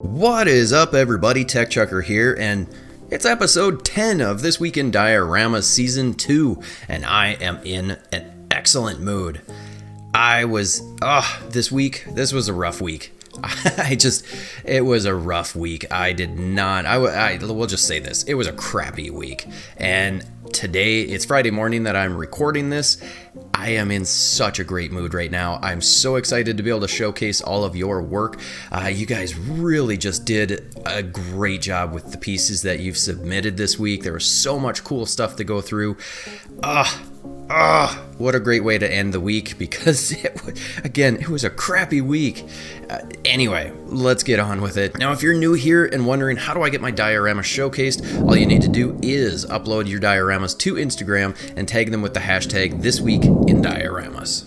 What is up, everybody? TechChucker here, and it's episode 10 of This Week in Dioramas Season 2, and I am in an excellent mood. This was a rough week. It was a rough week. We'll just say this. It was a crappy week. And today, it's Friday morning that I'm recording this. I am in such a great mood right now. I'm so excited to be able to showcase all of your work. You guys really just did a great job with the pieces that you've submitted this week. There was so much cool stuff to go through. What a great way to end the week, because it was a crappy week. Anyway, let's get on with it. Now, if you're new here and wondering how do I get my dioramas showcased, all you need to do is upload your dioramas to Instagram and tag them with the hashtag #ThisweekInDioramas.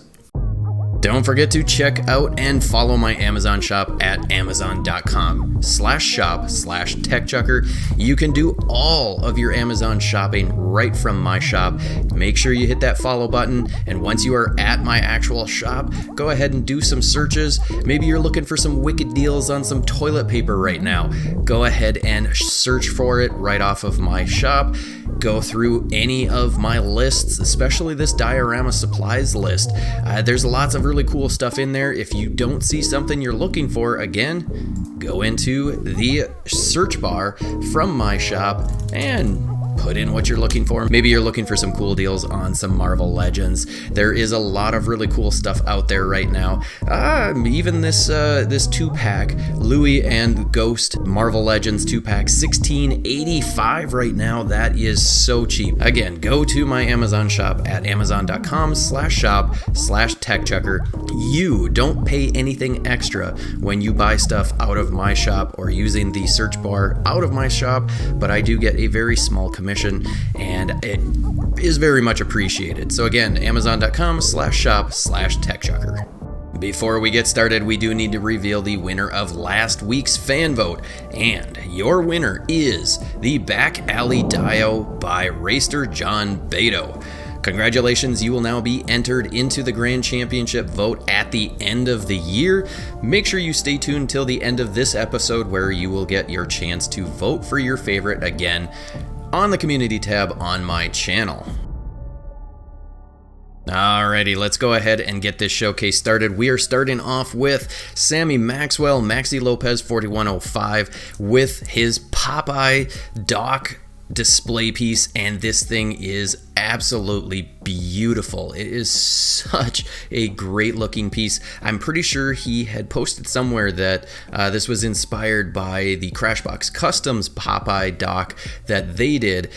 Don't forget to check out and follow my Amazon shop at amazon.com/shop/TechChucker. You can do all of your Amazon shopping right from my shop. Make sure you hit that follow button, and once you are at my actual shop, go ahead and do some searches. Maybe you're looking for some wicked deals on some toilet paper right now. Go ahead and search for it right off of my shop. Go through any of my lists, especially this diorama supplies list. There's lots of really cool stuff in there. If you don't see something you're looking for, again, go into the search bar from my shop and put in what you're looking for. Maybe you're looking for some cool deals on some Marvel Legends. There is a lot of really cool stuff out there right now. Even this 2-pack, Louis and Ghost Marvel Legends 2-pack, $16.85 right now. That is so cheap. Again, go to my Amazon shop at amazon.com/shop/TechChucker. You don't pay anything extra when you buy stuff out of my shop or using the search bar out of my shop, but I do get a very small commission, and it is very much appreciated. So again, amazon.com/shop/TechChucker. Before we get started, we do need to reveal the winner of last week's fan vote, and your winner is the Back Alley Dio by Racer John Beto. Congratulations, you will now be entered into the Grand Championship vote at the end of the year. Make sure you stay tuned till the end of this episode, where you will get your chance to vote for your favorite again on the community tab on my channel. Alrighty, let's go ahead and get this showcase started. We are starting off with Sammy Maxwell, Maxi Lopez 4105, with his Popeye Doc display piece, and this thing is absolutely beautiful. It is such a great looking piece. I'm pretty sure he had posted somewhere that this was inspired by the Crashbox Customs Popeye doc that they did.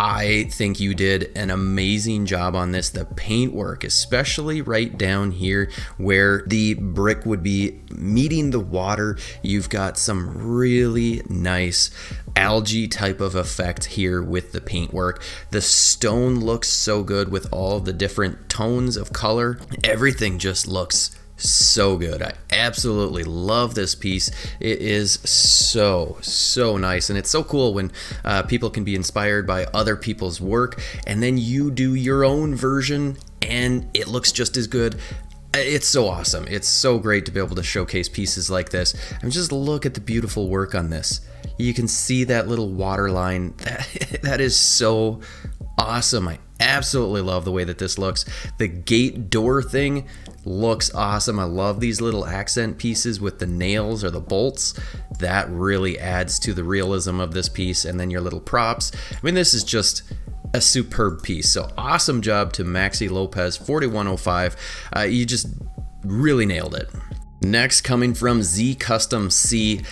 I think you did an amazing job on this. The paintwork, especially right down here where the brick would be meeting the water, you've got some really nice algae type of effect here with the paintwork. The stone looks so good with all the different tones of color. Everything just looks so good. I absolutely love this piece. It is so nice, and it's so cool when people can be inspired by other people's work, and then you do your own version and it looks just as good. It's so awesome. It's so great to be able to showcase pieces like this. And just look at the beautiful work on this. You can see that little water line. That is so awesome. I absolutely love the way that this looks. The gate door thing looks awesome. I love these little accent pieces with the nails or the bolts. That really adds to the realism of this piece. And then your little props. I mean, this is just a superb piece. So awesome job to Maxi Lopez 4105. You just really nailed it. Next, coming from ZCustomSi,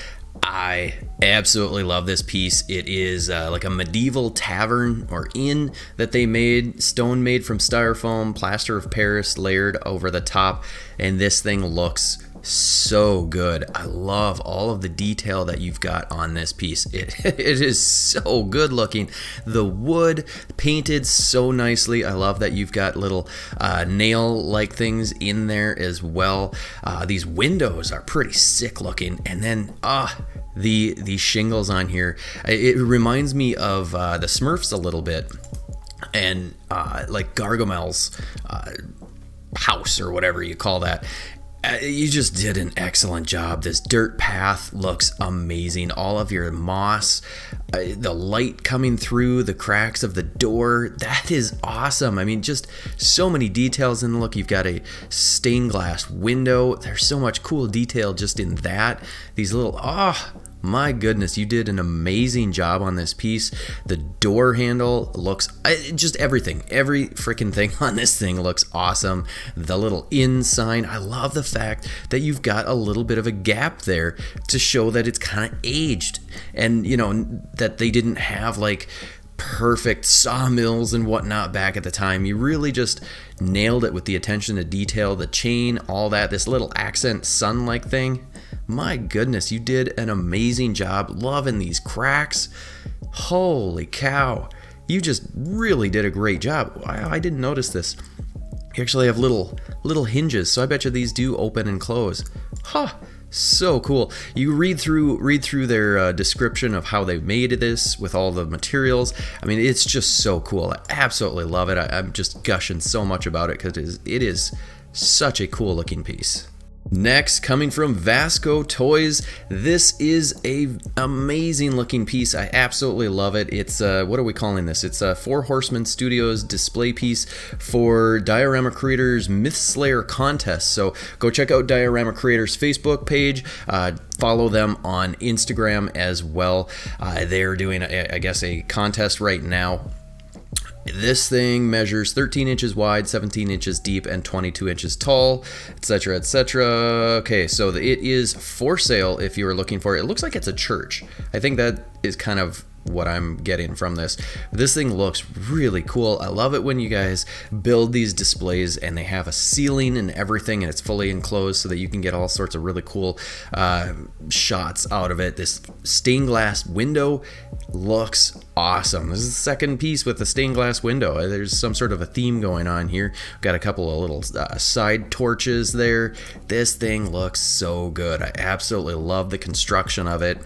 I absolutely love this piece. It is like a medieval tavern or inn that they made, stone made from styrofoam, plaster of Paris layered over the top, and this thing looks so good. I love all of the detail that you've got on this piece. It is so good looking. The wood painted so nicely. I love that you've got little nail like things in there as well. These windows are pretty sick looking, and then the shingles on here, it reminds me of the Smurfs a little bit, and like Gargamel's house or whatever you call that. You just did an excellent job. This dirt path looks amazing. All of your moss, the light coming through the cracks of the door, that is awesome. I mean, just so many details in the look. You've got a stained glass window. There's so much cool detail just in that. These little, my goodness, you did an amazing job on this piece. The door handle looks, just everything, every freaking thing on this thing looks awesome. The little in sign, I love the fact that you've got a little bit of a gap there to show that it's kind of aged, and you know, that they didn't have like perfect sawmills and whatnot back at the time. You really just nailed it with the attention to detail, the chain, all that. This little accent sun-like thing, my goodness, you did an amazing job. Loving these cracks. Holy cow, you just really did a great job. Wow, I didn't notice this. You actually have little hinges, so I bet you these do open and close. So cool. You read through their description of how they made this with all the materials. I mean, it's just so cool. I absolutely love it. I'm just gushing so much about it because it is such a cool looking piece. Next, coming from Vasko Toys, this is a amazing looking piece. I absolutely love it. It's what are we calling this? It's a Four Horsemen Studios display piece for Diorama Creators Myth Slayer contest. So go check out Diorama Creators Facebook page. Follow them on Instagram as well. They're doing, I guess, a contest right now. This thing measures 13 inches wide, 17 inches deep, and 22 inches tall, etc., etc. Okay, so it is for sale if you are looking for it. It looks like it's a church. I think that is kind of what I'm getting from this. This thing looks really cool. I love it when you guys build these displays and they have a ceiling and everything and it's fully enclosed so that you can get all sorts of really cool shots out of it. This stained glass window looks awesome. This is the second piece with the stained glass window. There's some sort of a theme going on here. Got a couple of little side torches there. This thing looks so good. I absolutely love the construction of it.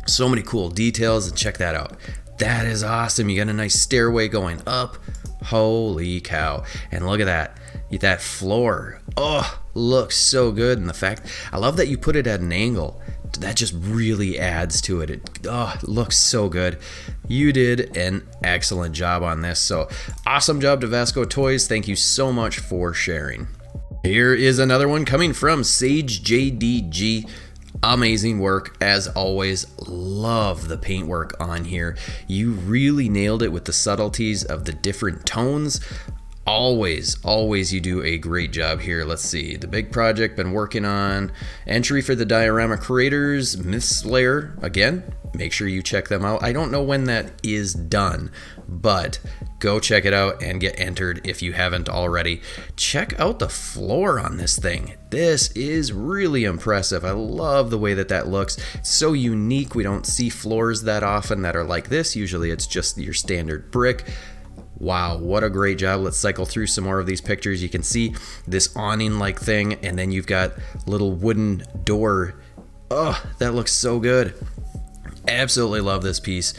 So many cool details, and check that out. That is awesome. You got a nice stairway going up. Holy cow. And look at that. That floor. Oh, looks so good. And the fact, I love that you put it at an angle. That just really adds to it. It looks so good. You did an excellent job on this. So awesome job to Vasko Toys. Thank you so much for sharing. Here is another one coming from Saige JDG. Amazing work as always. Love the paintwork on here. You really nailed it with the subtleties of the different tones. Always you do a great job here. Let's see, the big project been working on. Entry for the Diorama Creators Myth Slayer. Again, make sure you check them out. I don't know when that is done, but go check it out and get entered if you haven't already. Check out the floor on this thing. This is really impressive. I love the way that looks. It's so unique. We don't see floors that often that are like this. Usually it's just your standard brick. Wow, what a great job. Let's cycle through some more of these pictures. You can see this awning-like thing, and then you've got little wooden door. Oh, that looks so good. Absolutely love this piece.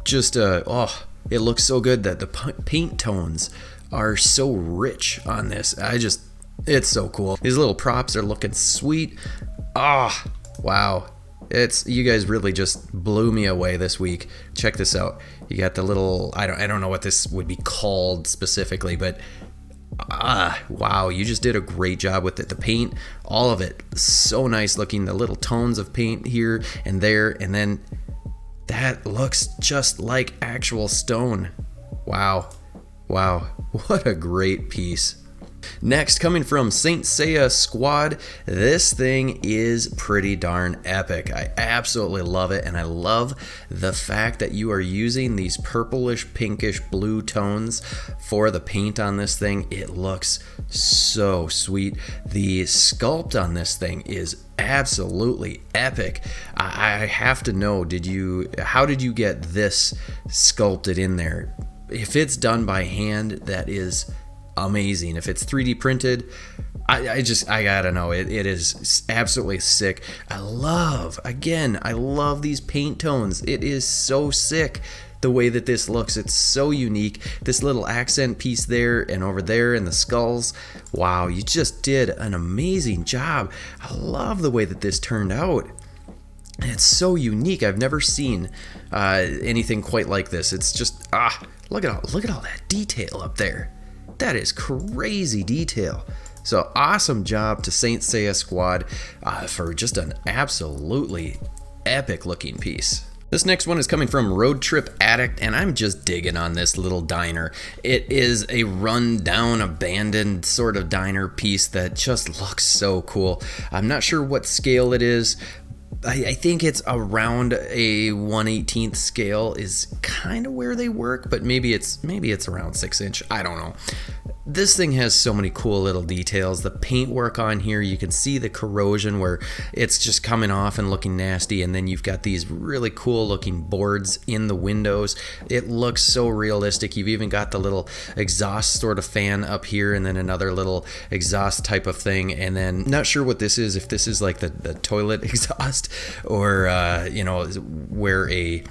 Just, it looks so good that the paint tones are so rich on this. It's so cool. These little props are looking sweet. Wow. You guys really just blew me away this week. Check this out. You got the little, I don't know what this would be called specifically, but wow, you just did a great job with it. The paint, all of it, so nice looking. The little tones of paint here and there, and then that looks just like actual stone. Wow, what a great piece. Next, coming from Saint Seiya Squad, this thing is pretty darn epic. I absolutely love it, and I love the fact that you are using these purplish, pinkish, blue tones for the paint on this thing. It looks so sweet. The sculpt on this thing is absolutely epic. I have to know, how did you get this sculpted in there? If it's done by hand, that is amazing. If it's 3D printed, I gotta know. It is absolutely sick. I love these paint tones. It is so sick. the way that this looks. It's so unique. This little accent piece there and over there and the skulls. Wow, you just did an amazing job. I love the way that this turned out. It's so unique. I've never seen anything quite like this. It's just, look at all that detail up there. That is crazy detail. So awesome job to Saint Seiya Squad for just an absolutely epic looking piece. This next one is coming from Roadtrip Addict, and I'm just digging on this little diner. It is a run-down, abandoned sort of diner piece that just looks so cool. I'm not sure what scale it is. I think it's around a 1/18 scale is kind of where they work, but maybe it's around 6-inch. I don't know. This thing has so many cool little details. The paintwork on here, you can see the corrosion where it's just coming off and looking nasty, and then you've got these really cool looking boards in the windows. It looks so realistic. You've even got the little exhaust sort of fan up here, and then another little exhaust type of thing, and then not sure what this is, if this is like the toilet exhaust or where a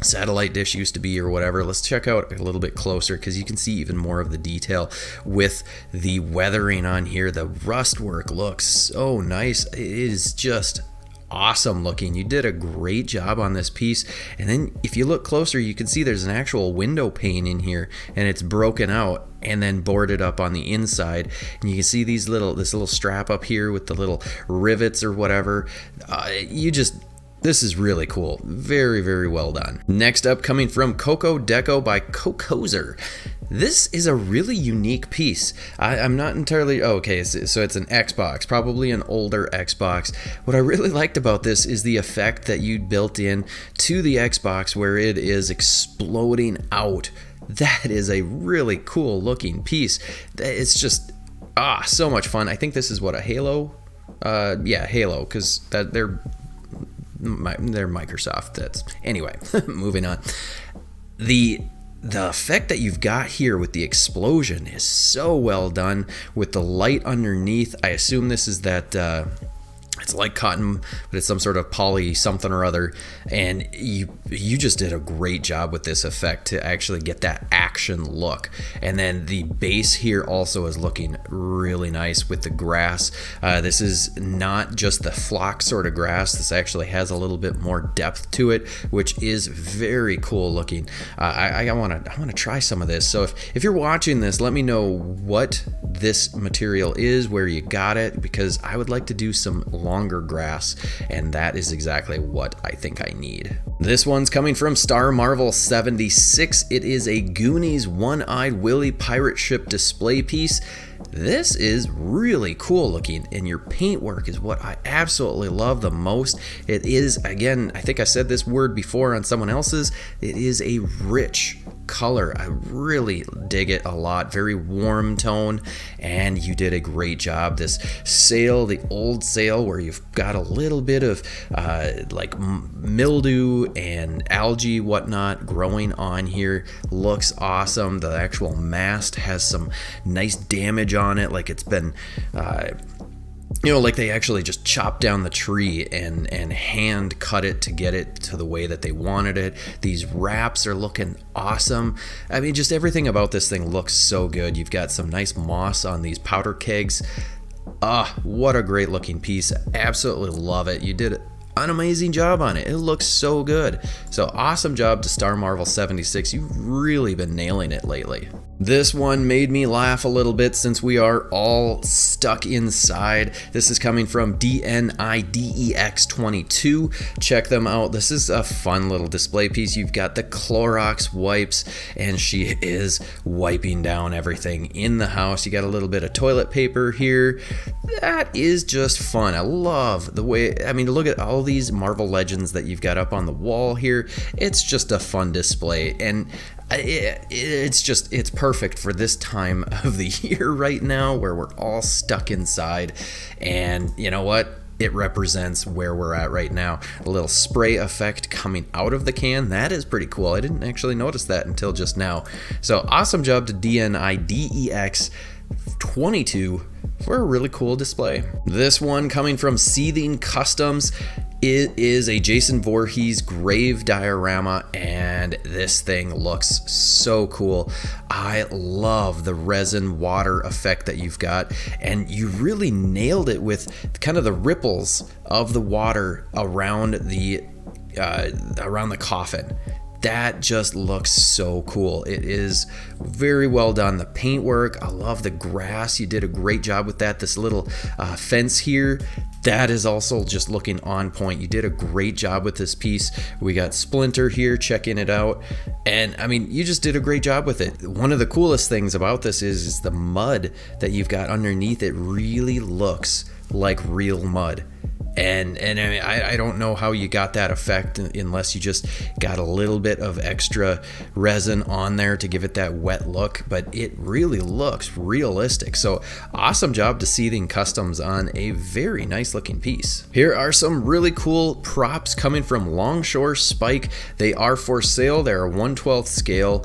satellite dish used to be or whatever. Let's check out a little bit closer because you can see even more of the detail with the weathering on here. The rust work looks so nice. It is just awesome looking. You did a great job on this piece. And then if you look closer, you can see there's an actual window pane in here, and it's broken out and then boarded up on the inside. And you can see this little strap up here with the little rivets or whatever. This is really cool. Very, very well done. Next up, coming from Coco Deco by Cocozer. This is a really unique piece. I'm not entirely... okay, so it's an Xbox, probably an older Xbox. What I really liked about this is the effect that you built in to the Xbox where it is exploding out. That is a really cool looking piece. It's just, so much fun. I think this is what, a Halo? Yeah, Halo, because they're Microsoft. That's anyway. Moving on. The effect that you've got here with the explosion is so well done with the light underneath. I assume this is that it's like cotton, but it's some sort of poly something or other, and you just did a great job with this effect to actually get that action look. And then the base here also is looking really nice with the grass. This is not just the flock sort of grass. This actually has a little bit more depth to it, which is very cool looking. I want to try some of this. So if you're watching this, let me know what this material is, where you got it, because I would like to do some longer grass, and that is exactly what I think I need. This one's coming from Star Marvel 76. It is a Goonies One-Eyed Willy pirate ship display piece. This is really cool looking, and your paintwork is what I absolutely love the most. It is, again, I think I said this word before on someone else's, it is a rich color. I really dig it a lot. Very warm tone, and you did a great job. This sail, the old sail where you've got a little bit of like mildew and algae whatnot growing on here, looks awesome. The actual mast has some nice damage on it, like it's been like they actually just chopped down the tree and hand cut it to get it to the way that they wanted it. These wraps are looking awesome. I mean, just everything about this thing looks so good. You've got some nice moss on these powder kegs. What a great looking piece. Absolutely love it. You did an amazing job on it. It looks so good. So awesome job to Star Marvel 76. You've really been nailing it lately. This one made me laugh a little bit since we are all stuck inside. This is coming from DNIDEX22. Check them out. This is a fun little display piece. You've got the Clorox wipes, and she is wiping down everything in the house. You got a little bit of toilet paper here. That is just fun. I love the way, look at all these Marvel Legends that you've got up on the wall here. It's just a fun display, and it's perfect for this time of the year right now where we're all stuck inside. And you know what? It represents where we're at right now. A little spray effect coming out of the can. That is pretty cool. I didn't actually notice that until just now. So awesome job to DNIDEX22 for a really cool display. This one coming from ZCustomSi. It is a Jason Voorhees grave diorama, and this thing looks so cool. I love the resin water effect that you've got, and you really nailed it with kind of the ripples of the water around the coffin. That just looks so cool. It is very well done. The paintwork, I love the grass. You did a great job with that. This little fence here, that is also just looking on point. You did a great job with this piece. We got Splinter here checking it out, and I mean, you just did a great job with it. One of the coolest things about this is the mud that you've got underneath. It really looks like real mud. And I mean, I don't know how you got that effect unless you just got a little bit of extra resin on there to give it that wet look, but it really looks realistic. So awesome job to ZCustomSi on a very nice looking piece. Here are some really cool props coming from Longshore Spike. They are for sale. They're a 1/12 scale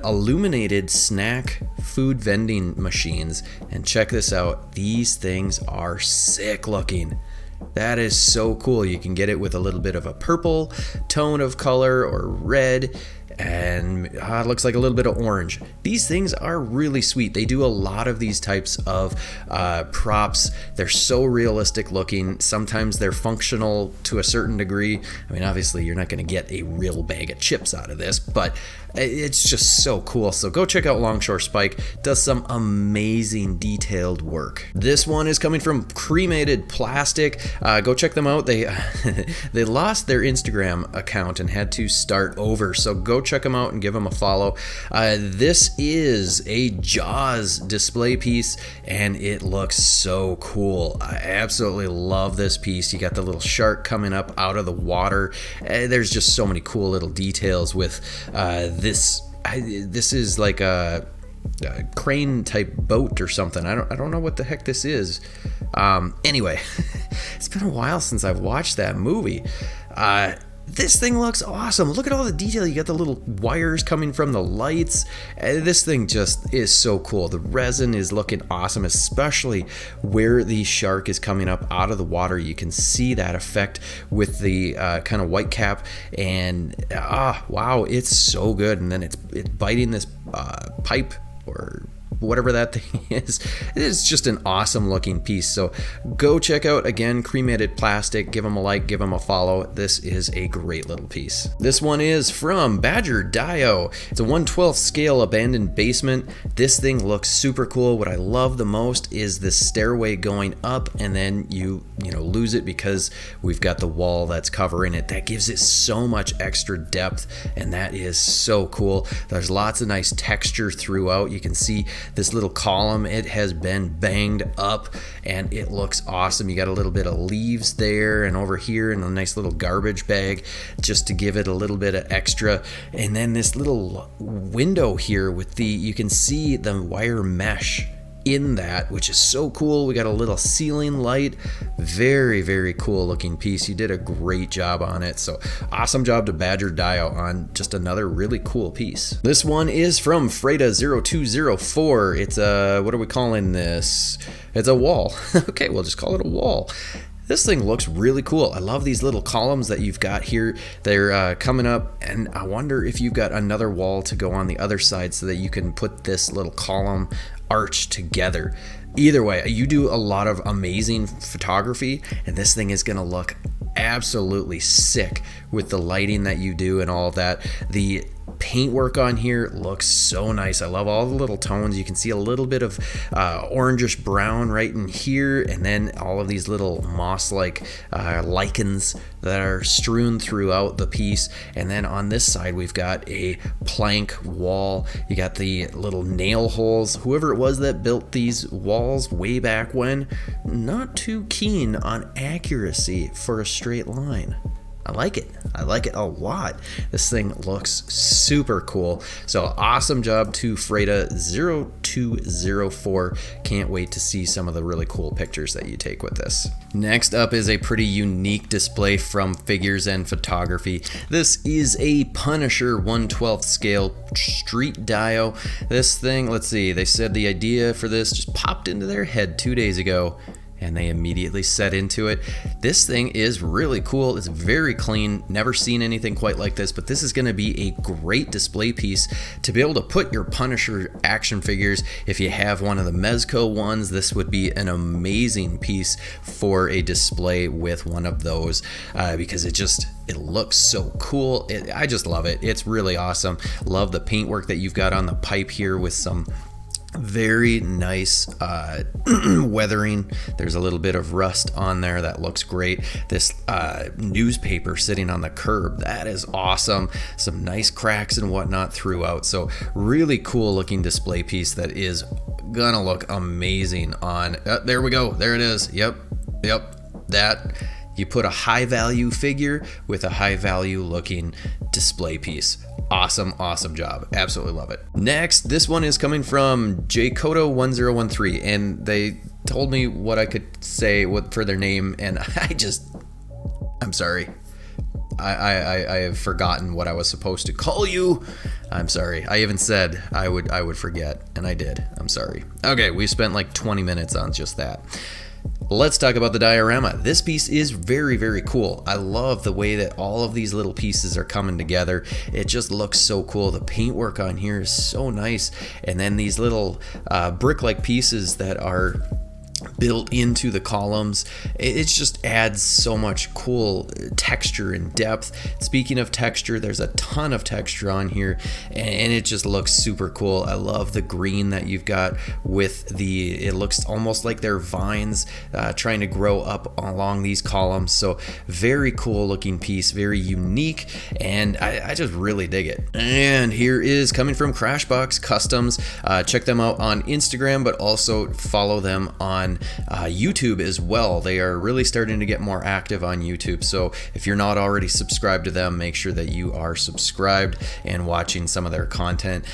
illuminated snack food vending machines. And check this out. These things are sick looking. That is so cool. You can get it with a little bit of a purple tone of color or red, and it looks like a little bit of orange. These things are really sweet. They do a lot of these types of props. They're so realistic looking. Sometimes they're functional to a certain degree. I mean, obviously you're not going to get a real bag of chips out of this, but it's just so cool. So go check out Longshore Spike. Does some amazing detailed work. This one is coming from Cremated Plastic. Go check them out. They they lost their Instagram account and had to start over. So go check them out and give them a follow. This is a Jaws display piece, and it looks so cool. I absolutely love this piece. You got the little shark coming up out of the water. There's just so many cool little details with this. This is like a crane type boat or something. I don't know what the heck this is. Anyway, it's been a while since I've watched that movie. This thing looks awesome. Look at all the detail. You got the little wires coming from the lights. This thing just is so cool. The resin is looking awesome, especially where the shark is coming up out of the water. You can see that effect with the kind of white cap, and wow, it's so good. And then it's biting this pipe or whatever that thing is. It is just an awesome looking piece. So go check out, again, Cremated Plastic. Give them a like, give them a follow. This is a great little piece. This one is from Badger Dio. It's a 1/12 scale abandoned basement. This thing looks super cool. What I love the most is the stairway going up, and then you lose it because we've got the wall that's covering it. That gives it so much extra depth, and that is so cool. There's lots of nice texture throughout. You can see this little column, it has been banged up, and it looks awesome. You got a little bit of leaves there and over here, and a nice little garbage bag just to give it a little bit of extra. And then this little window here with you can see the wire mesh in that, which is so cool. We got a little ceiling light. Very, very cool looking piece. You did a great job on it. So awesome job to Badger Dio on just another really cool piece. This one is from Freda0204. It's a, what are we calling this? It's a wall. Okay, we'll just call it a wall. This thing looks really cool. I love these little columns that you've got here. They're coming up, and I wonder if you've got another wall to go on the other side so that you can put this little column arch together. Either way, you do a lot of amazing photography, and this thing is gonna look absolutely sick with the lighting that you do and all of that. The paintwork on here looks so nice. I love all the little tones. You can see a little bit of orangish brown right in here, and then all of these little moss-like lichens that are strewn throughout the piece. And then on this side, we've got a plank wall. You got the little nail holes. Whoever it was that built these walls way back when, not too keen on accuracy for a straight line. I like it. I like it a lot. This thing looks super cool. So awesome job to Freda0204. Can't wait to see some of the really cool pictures that you take with this. Next up is a pretty unique display from Figures and Photography. This is a Punisher 1/12 scale street dio. This thing, let's see, they said the idea for this just popped into their head 2 days ago, and they immediately set into it. This thing is really cool. It's very clean. Never seen anything quite like this, but this is going to be a great display piece to be able to put your Punisher action figures. If you have one of the mezco ones, this would be an amazing piece for a display with one of those because it looks so cool. I just love it. It's really awesome. Love the paintwork that you've got on the pipe here with some very nice weathering. There's a little bit of rust on there that looks great. This newspaper sitting on the curb, that is awesome. Some nice cracks and whatnot throughout. So really cool looking display piece that is gonna look amazing on there we go, there it is. Yep, that you put a high value figure with a high value looking display piece. Awesome job. Absolutely love it. Next, this one is coming from Coto1013, and they told me what I could say for their name, and I'm sorry. I have forgotten what I was supposed to call you. I'm sorry. I even said I would forget, and I did. I'm sorry. Okay, we spent like 20 minutes on just that. Let's talk about the diorama. This piece is very, very cool. I love the way that all of these little pieces are coming together. It just looks so cool. The paintwork on here is so nice. And then these little brick-like pieces that are built into the columns, it just adds so much cool texture and depth. Speaking of texture, there's a ton of texture on here, and it just looks super cool. I love the green that you've got with it looks almost like they're vines trying to grow up along these columns. So very cool looking piece, very unique, and I just really dig it. And here is coming from Crashbox Customs. Check them out on Instagram, but also follow them on YouTube as well. They are really starting to get more active on YouTube, so if you're not already subscribed to them, make sure that you are subscribed and watching some of their content.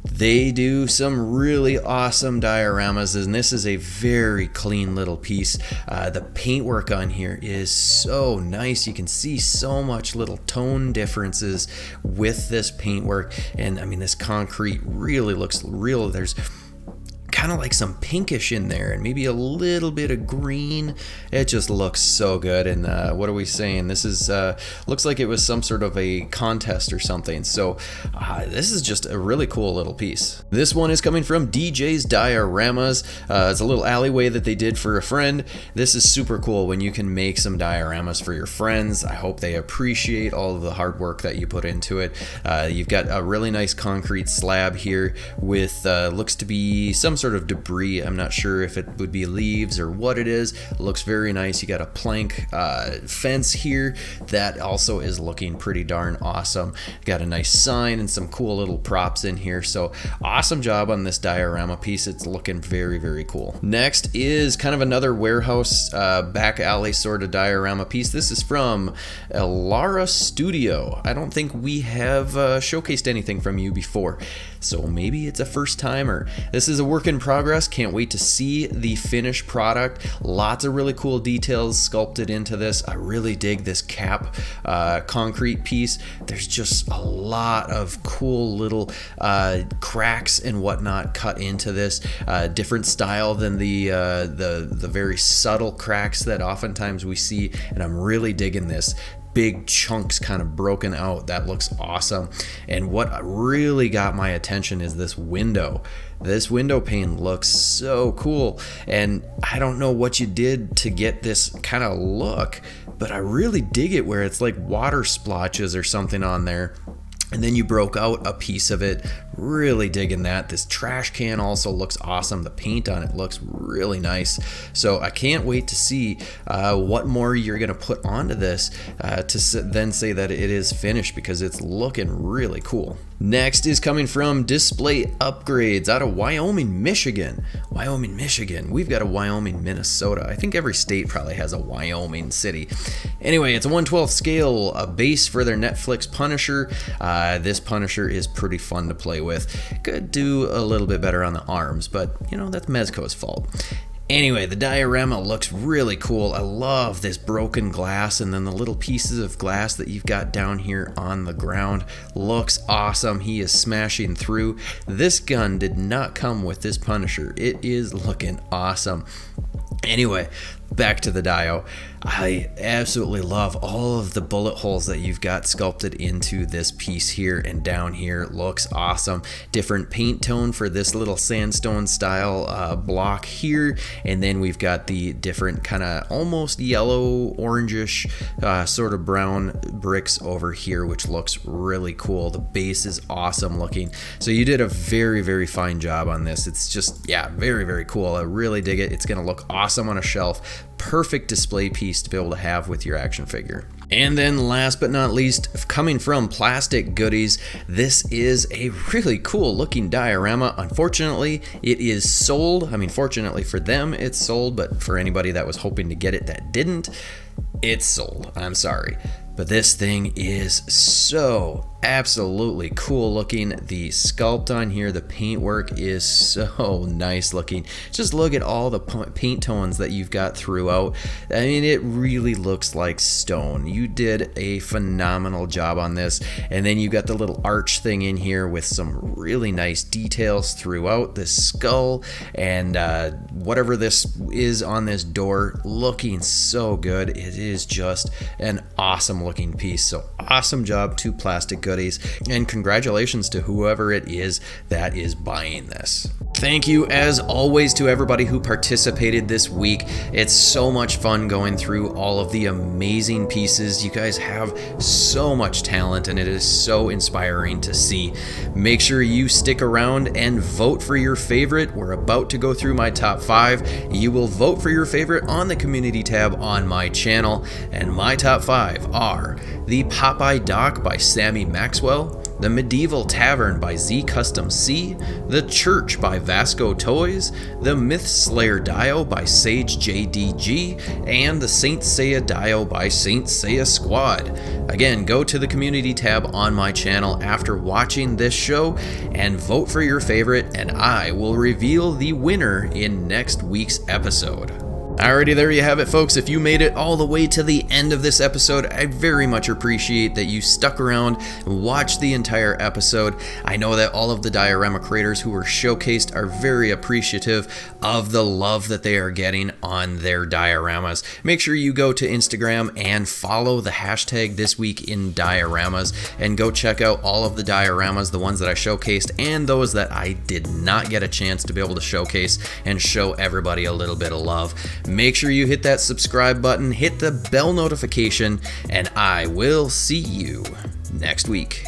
They do some really awesome dioramas, and this is a very clean little piece. The paintwork on here is so nice. You can see so much little tone differences with this paintwork, and I mean, this concrete really looks real. There's kind of like some pinkish in there and maybe a little bit of green. It just looks so good. And what are we saying? This is looks like it was some sort of a contest or something. So this is just a really cool little piece. This one is coming from DJ's Dioramas. It's a little alleyway that they did for a friend. This is super cool when you can make some dioramas for your friends. I hope they appreciate all of the hard work that you put into it. You've got a really nice concrete slab here with looks to be some sort of debris. I'm not sure if it would be leaves or what it is. It looks very nice. You got a plank fence here that also is looking pretty darn awesome. Got a nice sign and some cool little props in here. So awesome job on this diorama piece. It's looking very, very cool. Next is kind of another warehouse back alley sort of diorama piece. This is from LaraToDo. I don't think we have showcased anything from you before, so maybe it's a first timer. This is a work in progress. Can't wait to see the finished product. Lots of really cool details sculpted into this. I really dig this cap concrete piece. There's just a lot of cool little cracks and whatnot cut into this. Different style than the very subtle cracks that oftentimes we see, and I'm really digging this. Big chunks kind of broken out. That looks awesome. And what really got my attention is this window. This window pane looks so cool, and I don't know what you did to get this kind of look, but I really dig it where it's like water splotches or something on there. And then you broke out a piece of it. Really digging that. This trash can also looks awesome. The paint on it looks really nice. So I can't wait to see what more you're going to put onto this to then say that it is finished, because it's looking really cool. Next is coming from Display Upgrades out of Wyoming, Michigan. Wyoming, Michigan. We've got a Wyoming, Minnesota. I think every state probably has a Wyoming city. Anyway, it's a 1/12 scale, a base for their Netflix Punisher. This Punisher is pretty fun to play with. Could do a little bit better on the arms, but you know, that's Mezco's fault. Anyway, the diorama looks really cool. I love this broken glass, and then the little pieces of glass that you've got down here on the ground looks awesome. He is smashing through. This gun did not come with this Punisher. It is looking awesome. Anyway, back to the dio. I absolutely love all of the bullet holes that you've got sculpted into this piece here and down here. Looks awesome. Different paint tone for this little sandstone style block here, and then we've got the different kind of almost yellow orangish sort of brown bricks over here, which looks really cool. The base is awesome looking. So you did a very fine job on this. It's just, yeah, very cool. I really dig it. It's gonna look awesome on a shelf. Perfect display piece to be able to have with your action figure. And then last but not least, coming from Plastic Goodies, this is a really cool looking diorama. Unfortunately, it is sold. I mean, fortunately for them, it's sold, but for anybody that was hoping to get it that didn't, it's sold. I'm sorry. But this thing is so absolutely cool looking. The sculpt on here, the paintwork is so nice looking. Just look at all the paint tones that you've got throughout. I mean, it really looks like stone. You did a phenomenal job on this. And then you got the little arch thing in here with some really nice details throughout the skull, and whatever this is on this door, looking so good. It is just an awesome looking piece. So awesome job to Plastic Goodies, and congratulations to whoever it is that is buying this. Thank you as always to everybody who participated this week. It's so much fun going through all of the amazing pieces. You guys have so much talent, and it is so inspiring to see. Make sure you stick around and vote for your favorite. We're about to go through my top 5. You will vote for your favorite on the community tab on my channel, and my top 5 are the Popeye Dock by Sammy Maxwell, the Medieval Tavern by ZCustomSi, the Church by Vasko Toys, the Myth Slayer Dio by Saige JDG, and the Saint Seiya Dio by Saint Seiya Squad. Again, go to the community tab on my channel after watching this show and vote for your favorite, and I will reveal the winner in next week's episode. Alrighty, there you have it, folks. If you made it all the way to the end of this episode, I very much appreciate that you stuck around and watched the entire episode. I know that all of the diorama creators who were showcased are very appreciative of the love that they are getting on their dioramas. Make sure you go to Instagram and follow the hashtag #ThisweekIndioramas and go check out all of the dioramas, the ones that I showcased and those that I did not get a chance to be able to showcase and show everybody a little bit of love. Make sure you hit that subscribe button, hit the bell notification, and I will see you next week.